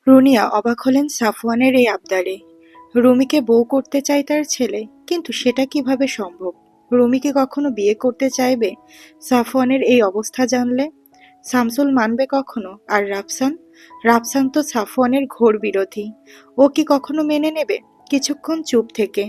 রুনিয়া অবাক হলেন সাফওয়ানের এই আবদারে। রুমিকে বউ করতে চায় তার ছেলে, কিন্তু সেটা কিভাবে সম্ভব? রুমি কি কখনো বিয়ে করতে চাইবে সাফওয়ানের এই অবস্থা জানলে? শামসুল মানবে কখনো? আর রাফসান? রাফসান তো সাফওয়ানের ঘোর বিরোধী। ও কি কখনো মেনে নেবে? কিছুক্ষণ চুপ থেকে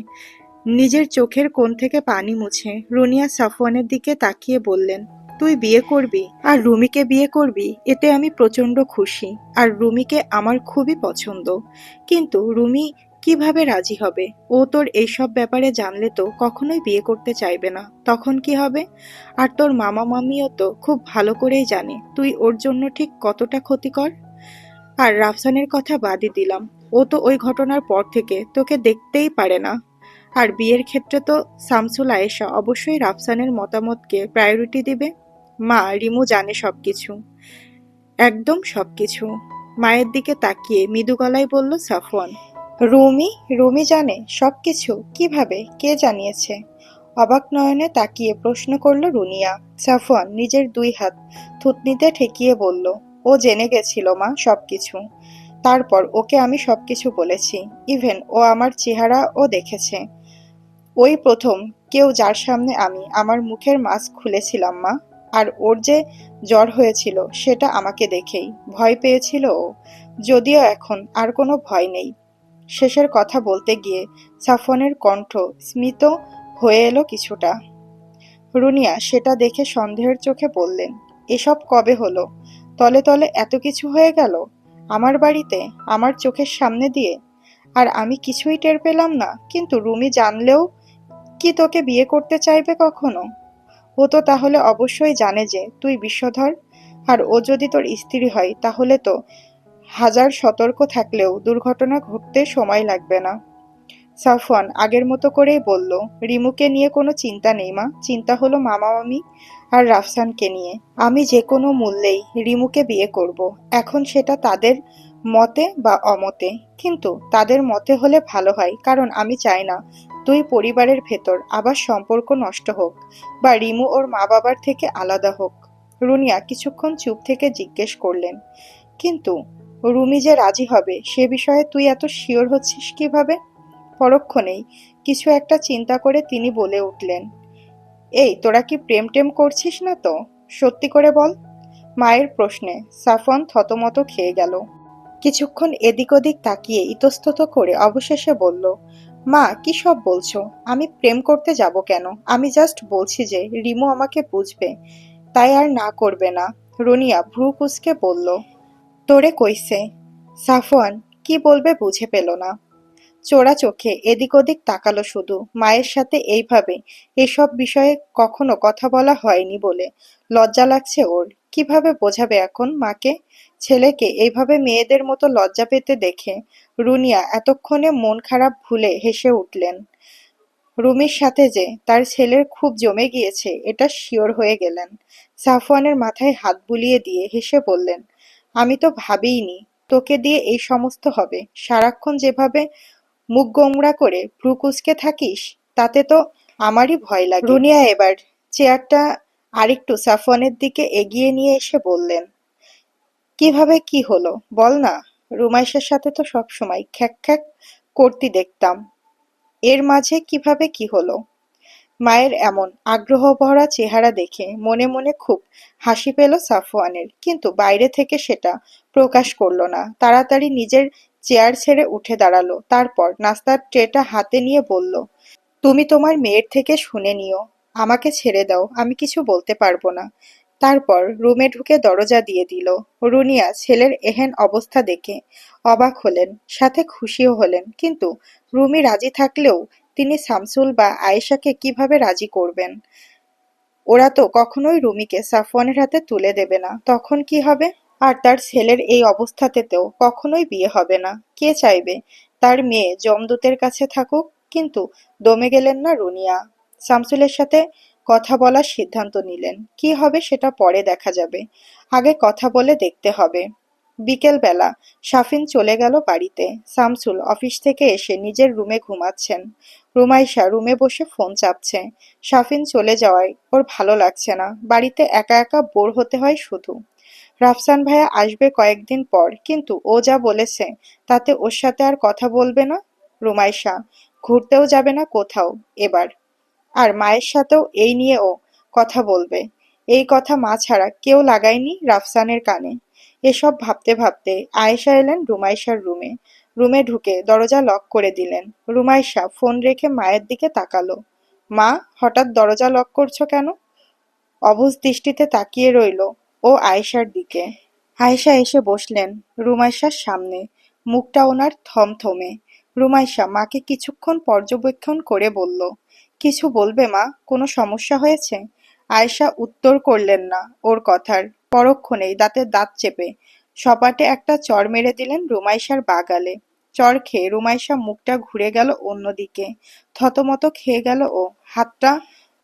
নিজের চোখের কোণ থেকে পানি মুছে রুনিয়া সাফওয়ানের দিকে তাকিয়ে বললেন, তুই বিয়ে করবি আর রুমিকে বিয়ে করবি, এতে আমি প্রচন্ড খুশি। আর রুমিকে আমার খুবই পছন্দ, কিন্তু রুমি কিভাবে রাজি হবে? ও তোর এইসব ব্যাপারে জানলে তো কখনোই বিয়ে করতে চাইবে না। তখন কি হবে? আর তোর মামা মামিও তো খুব ভালো করেই জানে তুই ওর জন্য ঠিক কতটা ক্ষতিকর। আর রাফসানের কথা বাদই দিলাম, ও তো ওই ঘটনার পর থেকে তোকে দেখতেই পারে না। আর বিয়ের ক্ষেত্রে তো শামসুল আয়েশা অবশ্যই রাফসানের মতামতকে প্রায়োরিটি দিবে। মা, রিমু জানে সবকিছু, একদম সবকিছু। মায়ের দিকে তাকিয়ে মৃদু গলায় বলল সাফওয়ান। রুমি? রুমি জানে সবকিছু? কিভাবে? কে জানিয়েছে? অবাক নয়নে তাকিয়ে প্রশ্ন করল রুনিয়া। সাফওয়ান নিজের দুই হাত থুতনিতে ঠেকিয়ে বলল, ও জেনে গেছিল মা, সবকিছু। তারপর ওকে আমি সবকিছু বলেছি। ইভেন ও আমার চেহারাও দেখেছে। ওই প্রথম কেউ যার সামনে আমি আমার মুখের মাস্ক খুলেছিলাম মা। আর ওর যে জ্বর হয়েছিল সেটা আমাকে দেখেই ভয় পেয়েছিল ও। যদিও এখন আর কোনো ভয় নেই। শেষের কথা বলতে গিয়ে সাফওয়ানের কণ্ঠ স্মিত হয়ে এলো কিছুটা। রুনিয়া সেটা দেখে সন্দেহের চোখে বললেন, এসব কবে হলো? তলে তলে এত কিছু হয়ে গেল আমার বাড়িতে, আমার চোখের সামনে দিয়ে, আর আমি কিছুই টের পেলাম না? কিন্তু রুমি জানলেও কি তোকে বিয়ে করতে চাইবে কখনো? ও তো তাহলে অবশ্যই জানে যে তুই বিষধর। আর ও যদি তোর স্ত্রী হয় তাহলে তো হাজার সতর্ক থাকলেও দুর্ঘটনা ঘটতে সময় লাগবে না। সাফওয়ান আগের মতো করেই বলল, রিমুকে নিয়ে কোনো চিন্তা নেই মা, চিন্তা হলো মামা মামি আর রাফসানকে নিয়ে। আমি যে কোনো মূল্যেই রিমুকে বিয়ে করব। এখন সেটা তাদের মতে বা অমতে, কিন্তু তাদের মতে হলে ভালো হয়, কারণ আমি চাই না দুই পরিবারের ভেতর আবার সম্পর্ক নষ্ট হোক বা রিমু ওর মা বাবার থেকে আলাদা হোক। রুনিয়া কিছুক্ষণ চুপ থেকে জিজ্ঞেস করলেন, কিন্তু রুমি যে রাজি হবে সে বিষয়ে তুই এত শিওর হচ্ছিস কিভাবে? পরক্ষণেই কিছু একটা চিন্তা করে তিনি বলে উঠলেন, এই তোরা কি প্রেম টেম করছিস না তো? সত্যি করে বল। মায়ের প্রশ্নে সাফওয়ান থতমত খেয়ে গেল। কিছুক্ষণ এদিক ওদিক তাকিয়ে ইতস্তত করে অবশেষে বলল, মা কি সব বলছো? আমি প্রেম করতে যাব কেন? আমি জাস্ট বলছি যে রিমু আমাকে বুঝবে, তাই আর না করবে না। রুনিয়া ভ্রু কুঁচকে বলল, তোরে কইছে। সাফওয়ান কি বলবে বুঝে পেল না। চোরা চোখে এদিক ওদিক তাকালো শুধু। মায়ের সাথে এইভাবে এসব বিষয়ে কখনো কথা বলা হয়নি বলে লজ্জা লাগছে ওর। কিভাবে বোঝাবে এখন মাকে? ছেলেকে এইভাবে মেয়েদের মতো লজ্জা পেতে দেখে রুনিয়া এতক্ষণে মন খারাপ ভুলে হেসে উঠলেন। রুমির সাথে যে তার ছেলের খুব জমে গিয়েছে এটা শিওর হয়ে গেলেন। সাফওয়ানের মাথায় হাত বুলিয়ে দিয়ে হেসে বললেন, আমি তো ভাবিইনি তোকে দিয়ে এই সমস্ত হবে। সারাক্ষণ যেভাবে মুখ গোমড়া করে ভ্রু কুঁচকে থাকিস, তাতে তো আমারই ভয় লাগে। রুনিয়া এবার চেয়ারটা আরেকটু সাফওয়ানের দিকে এগিয়ে নিয়ে এসে বললেন, কিভাবে কি হলো বল না? রুমাইশার সাথে তো সবসময় খ্যাক খ্যাক করতি দেখতাম, এর মাঝে কিভাবে কি হলো? মায়ের এমন আগ্রহভরা চেহারা দেখে মনে মনে খুব হাসি পেল সাফওয়ানের, কিন্তু বাইরে থেকে সেটা প্রকাশ করল না। তাড়াতাড়ি নিজের চেয়ার ছেড়ে উঠে দাঁড়ালো। তারপর নাস্তার ট্রেটা হাতে নিয়ে বলল, তুমি তোমার মেয়ের থেকে শুনে নিও, আমাকে ছেড়ে দাও, আমি কিছু বলতে পারবো না। তারপর রুমে ঢুকে দরজা দিয়ে দিল। রুনিয়া ছেলের এহেন অবস্থা দেখে অবাক হলেন, সাথে খুশিও হলেন, কিন্তু রুমি রাজি থাকলেও তিনি শামসুল বা আয়েশাকে কিভাবে রাজি করবেন? ওরা তো কখনোই রুমিকে সাফওয়ানের হাতে তুলে দেবে না। তখন কি হবে? আর তার ছেলের এই অবস্থাতেও কখনোই বিয়ে হবে না। কে চাইবে তার মেয়ে যমদূতের কাছে থাকুক? কিন্তু দমে গেলেন না রুনিয়া। শামসুলের সাথে কথা বলার সিদ্ধান্ত নিলেন। কি হবে সেটা পরে দেখা যাবে, আগে কথা বলে দেখতে হবে। বিকেল বেলা সাফিন চলে গেল বাড়িতে। শামসুল অফিস থেকে এসে নিজের রুমে ঘুমাচ্ছেন। রুমাইশা রুমে বসে ফোন চাপছে। সাফিন চলে যাওয়ায় ওর ভালো লাগছে না। বাড়িতে একা একা বোর হতে হয় শুধু। রাফসান ভাইয়া আসবে কয়েকদিন পর, কিন্তু ও যা বলেছে তাতে ওর সাথে আর কথা বলবে না রুমাইশা। ঘুরতেও যাবে না কোথাও এবার। আর মায়ের সাথেও এই নিয়ে ও কথা বলবে, এই কথা মা ছাড়া কেউ লাগায়নি রাফসানের কানে। এসব ভাবতে ভাবতে আয়েশা এলেন রুমাইশার রুমে। রুমে ঢুকে দরজা লক করে দিলেন। রুমাইশা ফোন রেখে মায়ের দিকে তাকালো। মা, হঠাৎ দরজা লক করছো কেন? অবুঝ দৃষ্টিতে তাকিয়ে রইল ও আয়েশার দিকে। আয়েশা এসে বসলেন রুমাইশার সামনে। মুখটা ওনার থমথমে। রুমাইশা মাকে কিছুক্ষণ পর্যবেক্ষণ করে বলল, কিছু বলবে মা? কোনো সমস্যা হয়েছে? আয়েশা উত্তর করলেন না ওর কথার। পরক্ষণেই দাঁতে দাঁত চেপে সপাটে একটা চড় মেরে দিলেন রুমাইশার বাগালে। চড় খেয়ে রুমাইশা মুখটা ঘুরে গেল অন্যদিকে। থতমত খেয়ে গেল ও। হাতটা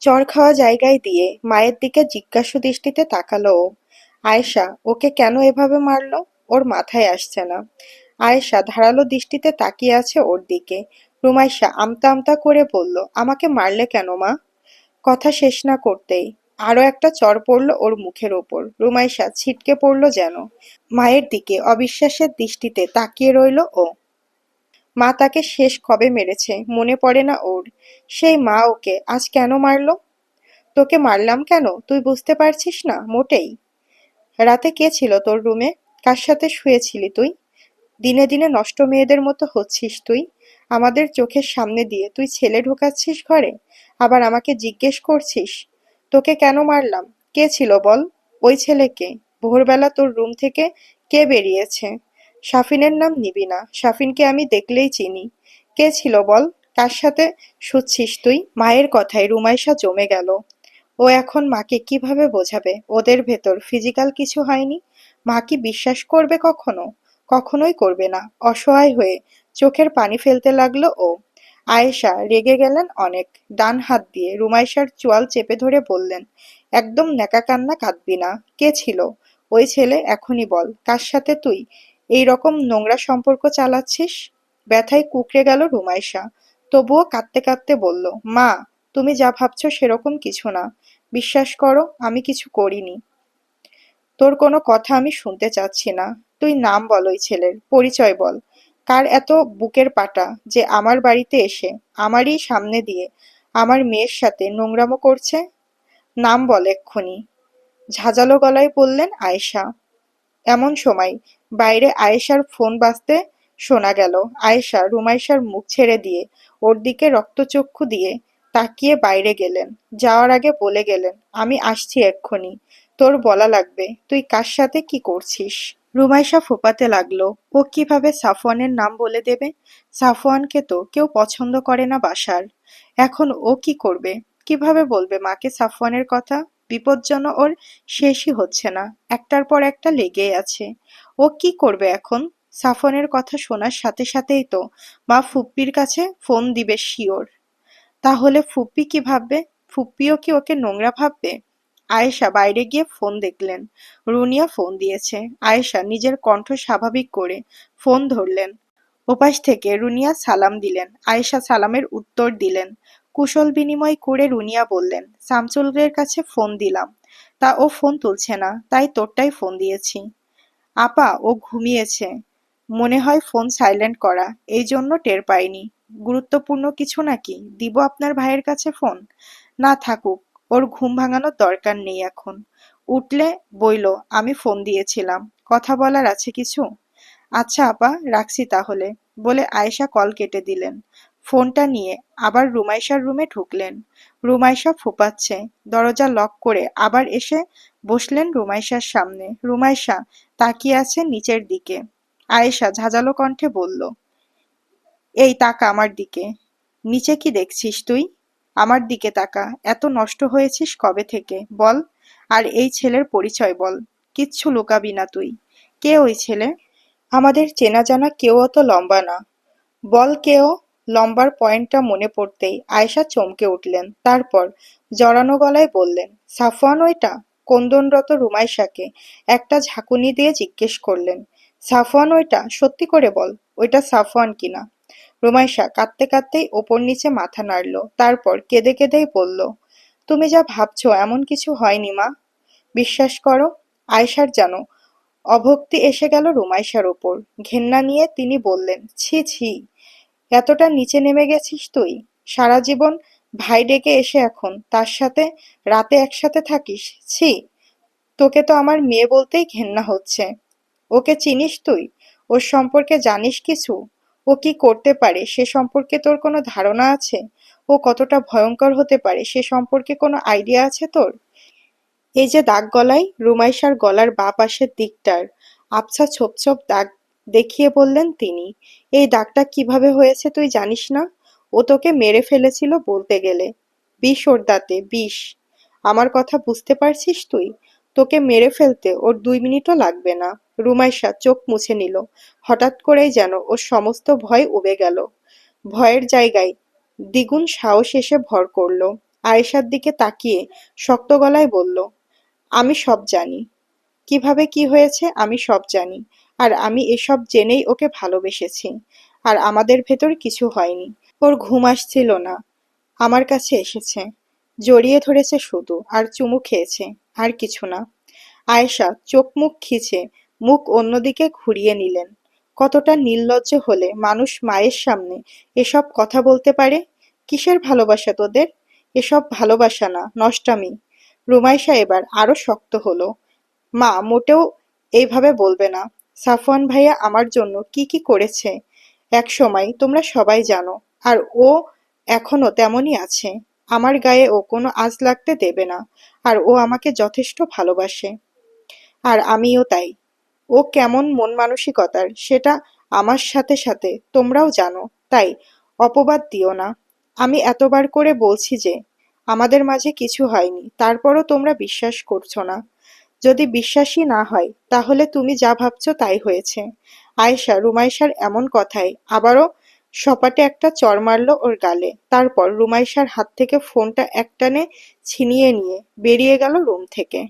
চড় খাওয়া জায়গায় দিয়ে মায়ের দিকে জিজ্ঞাসু দৃষ্টিতে তাকালো ও। আয়েশা ওকে কেন এভাবে মারলো? ওর মাথায় আসছে না। আয়েশা ধারালো দৃষ্টিতে তাকিয়ে আছে ওর দিকে। রুমাইশা আমতা আমতা করে বলল, আমাকে মারলে কেন মা? কথা শেষ না করতেই আরো একটা চড় পড়ল ওর মুখের ওপর। রুমাইশা ছিটকে পড়ল যেন। মায়ের দিকে অবিশ্বাসের দৃষ্টিতে তাকিয়ে রইল ও। মা তাকে শেষ কবে মেরেছে মনে পড়ে না ওর। সেই মা ওকে আজ কেন মারলো? তোকে মারলাম কেন তুই বুঝতে পারছিস না মোটেই? রাতে কে ছিল তোর রুমে? কার সাথে শুয়েছিলি তুই? দিনে দিনে নষ্ট মেয়েদের মতো হচ্ছিস তুই। আমাদের চোখের সামনে দিয়ে তুই ছেলে ঢোকাচ্ছিস ঘরে, আবার আমাকে জিজ্ঞেস করছিস তোকে কেন মারলাম? কে ছিল বল? ওই ছেলে কে? ভোরবেলা তোর রুম থেকে কে বেরিয়েছে? সাফিনের নাম নিবি না, সাফিনকে আমি দেখলেই চিনি। কে ছিল বল? কার সাথে শুচ্ছিস তুই? মায়ের কথায় রুমাইশা জমে গেল। ও এখন মাকে কিভাবে বোঝাবে ওদের ভেতর ফিজিক্যাল কিছু হয়নি? মা কি বিশ্বাস করবে কখনো? কখনোই করবে না। অসহায় হয়ে চোখের পানি ফেলতে লাগলো ও। আয়েশা রেগে গেলেন অনেক। ডান হাত দিয়ে রুমাইশার চোয়াল চেপে ধরে বললেন, একদম ন্যাকা কান্না কাঁদবি না। কে ছিল ওই ছেলে? এখনই বল, কার সাথে তুই এই রকম নোংরা সম্পর্ক চালাচ্ছিস? ব্যথায় কুঁকড়ে গেল রুমাইশা। তবুও কাঁদতে কাঁদতে বলল, মা, তুমি যা ভাবছো সেরকম কিছু না। বিশ্বাস করো, আমি কিছু করিনি। তোর কোনো কথা আমি শুনতে চাচ্ছি না। তুই নাম বল ওই ছেলের, পরিচয় বল। কার এত বুকের পাটা যে আমার বাড়িতে এসে আমারই সামনে দিয়ে আমার মেয়ের সাথে নোংরামো করছে? নাম বল এক্ষুনি, ঝাঁঝালো গলায় বললেন আয়েশা। এমন সময় বাইরে আয়েশার ফোন বাজতে শোনা গেল। আয়েশা রুমাইশার মুখ ছেড়ে দিয়ে ওর দিকে রক্তচক্ষু দিয়ে তাকিয়ে বাইরে গেলেন। যাওয়ার আগে বলে গেলেন, আমি আসছি এক্ষুনি। তোর বলা লাগবে তুই কার সাথে কি করছিস। রুমাইশা ফোঁপাতে লাগলো। ও কিভাবে সাফওয়ানের নাম বলে দেবে? সাফওয়ানকে তো কেউ পছন্দ করে না বাসার। এখন ও কি করবে? কিভাবে বলবে মাকে সাফওয়ানের কথা? বিপদ যেন ওর শেষই হচ্ছে না, একটার পর একটা লেগেই আছে। ও কি করবে এখন? সাফওয়ানের কথা শোনার সাথে সাথেই তো মা ফুপ্পির কাছে ফোন দিবে শিওর। তাহলে ফুপ্পি কি ভাববে? ফুপ্পিও কি ওকে নোংরা ভাববে? আয়েশা বাইরে গিয়ে ফোন দেখলেন। রুনিয়া ফোন দিয়েছে। আয়েশা নিজের কণ্ঠ স্বাভাবিক করে ফোন ধরলেন। ওপাশ থেকে রুনিয়া সালাম দিলেন। আয়েশা সালামের উত্তর দিলেন। কুশল বিনিময় করে রুনিয়া বললেন, শামসুলের কাছে ফোন দিলাম, তা ও ফোন তুলছে না, তাই তোরটাই ফোন দিয়েছি। আপা, ও ঘুমিয়েছে। মনে হয় ফোন সাইলেন্ট করা, এই জন্য টের পাইনি। গুরুত্বপূর্ণ কিছু নাকি? দিব আপনার ভাইয়ের কাছে ফোন? না থাকুক, ওর ঘুম ভাঙানোর দরকার নেই এখন। উঠলে বইলো আমি ফোন দিয়েছিলাম, কথা বলার আছে কিছু? আচ্ছা আপা, রাখছি তাহলে, বলে আয়েশা কল কেটে দিলেন। ফোনটা নিয়ে আবার রুমাইশার রুমে ঢুকলেন। রুমাইশা ফোঁপাচ্ছে। দরজা লক করে আবার এসে বসলেন রুমাইশার সামনে। রুমাইশা তাকিয়ে আছে নিচের দিকে। আয়েশা ঝাঁঝালো কণ্ঠে বলল, এই তাকা আমার দিকে। নিচে কি দেখছিস তুই? আমার দিকে তাকা। এত নষ্ট হয়েছিস কবে থেকে বল? আর এই ছেলের পরিচয় বল। কিচ্ছু লুকাবি না তুই। কে ওই ছেলে? আমাদের চেনা জানা কেউ অত লম্বা না। বল কে ও? লম্বার পয়েন্টটা মনে পড়তেই আয়েশা চমকে উঠলেন। তারপর জড়ানো গলায় বললেন, সাফওয়ান ওইটা? ক্রন্দনরত রুমাইশাকে একটা ঝাঁকুনি দিয়ে জিজ্ঞেস করলেন, সাফওয়ান ওইটা? সত্যি করে বল, ওইটা সাফওয়ান কিনা? রুমাইশা কাঁদতে কাঁদতেই ওপর নিচে মাথা নাড়ল। তারপর কেঁদে কেঁদেই বলল, তুমি যা ভাবছো এমন কিছু হয়নি মা। বিশ্বাস করো। আয়েশার যেন অভক্তি এসে গেল রুমাইশার ওপর। ঘেন্না নিয়ে তিনি বললেন, ছি ছি, এতটা নিচে নেমে গেছিস তুই? সারা জীবন ভাই ডেকে এসে এখন তার সাথে রাতে একসাথে থাকিস? ছি! তোকে তো আমার মেয়ে বলতেই ঘেন্না হচ্ছে। ওকে চিনিস তুই? ওর সম্পর্কে জানিস কিছু? ও কি করতে পারে সে সম্পর্কে তোর কোনো ধারণা আছে? ও কতটা ভয়ঙ্কর হতে পারে সে সম্পর্কে কোনো আইডিয়া আছে তোর? এই যে দাগ গলায়, রুমাইশার গলার বাঁ পাশের দিকটার আবছা ছোপ ছোপ দাগ দেখিয়ে বললেন তিনি। এই দাগটা কিভাবে হয়েছে তুই জানিস না? ও তোকে মেরে ফেলেছিল বলতে গেলে। বিষ ওর দাঁতে, বিষ। আমার কথা বুঝতে পারছিস তুই? তোকে মেরে ফেলতে ওর 2 মিনিটও লাগবে না। রুমাইশা চোখ মুছে নিল। হঠাৎ করেই যেন ওর সমস্ত ভয় উবে গেল। ভয়ের জায়গায় দ্বিগুণ সাহস এসে ভর করল। আয়েশার দিকে তাকিয়ে শক্ত গলায় বলল, আমি সব জানি। কিভাবে কি হয়েছে আমি সব জানি। আর আমি এসব জেনেই ওকে ভালোবেসেছি। আর আমাদের ভেতর কিছু হয়নি। ওর ঘুম আসছিল না। আমার কাছে এসেছে। জড়িয়ে ধরেছে শুধু, আর চুমু খেয়েছে। আর কিছু না। আয়েশা চোখ মুখ খিচে মুখ অন্যদিকে ঘুরিয়ে নিলেন। কতটা নির্লজ্জ হলে মানুষ মায়ের সামনে এসব কথা বলতে পারে? কিসের ভালোবাসা তোদের? এসব ভালোবাসা না, নষ্টামি। রুমাইশা এবার আরো শক্ত হলো। মা, মোটেও এইভাবে বলবে না। সাফওয়ান ভাইয়া আমার জন্য কি কি করেছে এক সময় তোমরা সবাই জানো। আর ও এখনো তেমনই আছে। আমার গায়ে ও কোনো আঁচ লাগতে দেবে না। আর ও আমাকে যথেষ্ট ভালোবাসে। আর আমিও তাই। ও কেমন মন মানসিকতার সেটা আমার সাথে সাথে তোমরাও জানো। তাই অপবাদ দিও না। আমি এতবার করে বলছি যে আমাদের মাঝে কিছু হয়নি, তারপরও তোমরা বিশ্বাস করছো না। যদি বিশ্বাসই না হয় তাহলে তুমি যা ভাবছো তাই হয়েছে। আয়েশা রুমাইশার এমন কথায় আবারও সপাটে একটা চড় মারল ওর গালে। তারপর রুমাইশার হাত থেকে ফোনটা একটানে ছিনিয়ে নিয়ে বেরিয়ে গেল রুম থেকে।